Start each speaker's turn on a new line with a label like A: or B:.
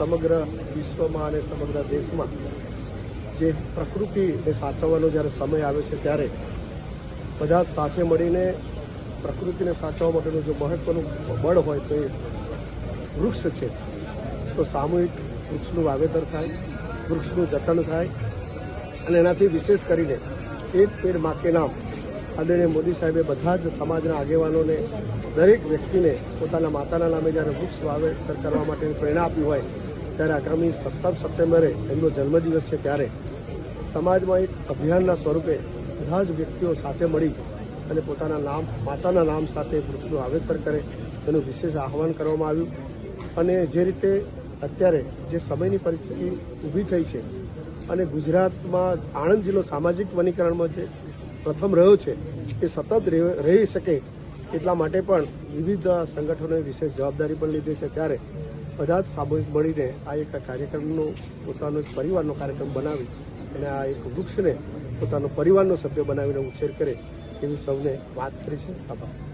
A: સમગ્ર વિશ્વમાં અને સમગ્ર દેશમાં જે પ્રકૃતિને સાચવવાનો જ્યારે સમય આવે છે ત્યારે બધા જ સાથે મળીને પ્રકૃતિને સાચવવા માટેનું જો મહત્વનું બળ હોય તો એ વૃક્ષ છે. તો સામૂહિક વૃક્ષનું વાવેતર થાય, વૃક્ષનું જતન થાય અને એનાથી વિશેષ કરીને એક પેડ માં કે નામ આદરણીય મોદી સાહેબે બધા જ સમાજના આગેવાનોને દરેક વ્યક્તિને પોતાના માતાના નામે જ્યારે વૃક્ષ વાવેતર કરવા માટેની પ્રેરણા આપી હોય ત્યારે આગામી 17 સપ્ટેમ્બરે એમનો જન્મદિવસ છે ત્યારે સમાજમાં એક અભિયાનના સ્વરૂપે બધા જ વ્યક્તિઓ સાથે મળી અને પોતાના નામ માતાના નામ સાથે વૃક્ષનું વાવેતર કરે એનું વિશેષ આહવાન કરવામાં આવ્યું. અને જે રીતે અત્યારે જે સમયની પરિસ્થિતિ ઊભી થઈ છે અને ગુજરાતમાં આણંદ જિલ્લો સામાજિક વનીકરણમાં જે પ્રથમ રહ્યો છે એ સતત રહી શકે એટલા માટે પણ વિવિધ સંગઠનોએ વિશેષ જવાબદારી પણ લીધી છે. ત્યારે બધા જ સામૂહિક મળીને આ એક કાર્યક્રમનો પોતાનો એક પરિવારનો કાર્યક્રમ બનાવી અને આ એક વૃક્ષને પોતાનો પરિવારનો સભ્ય બનાવીને ઉછેર કરે એવી સૌને વાત કરી છે. આભાર.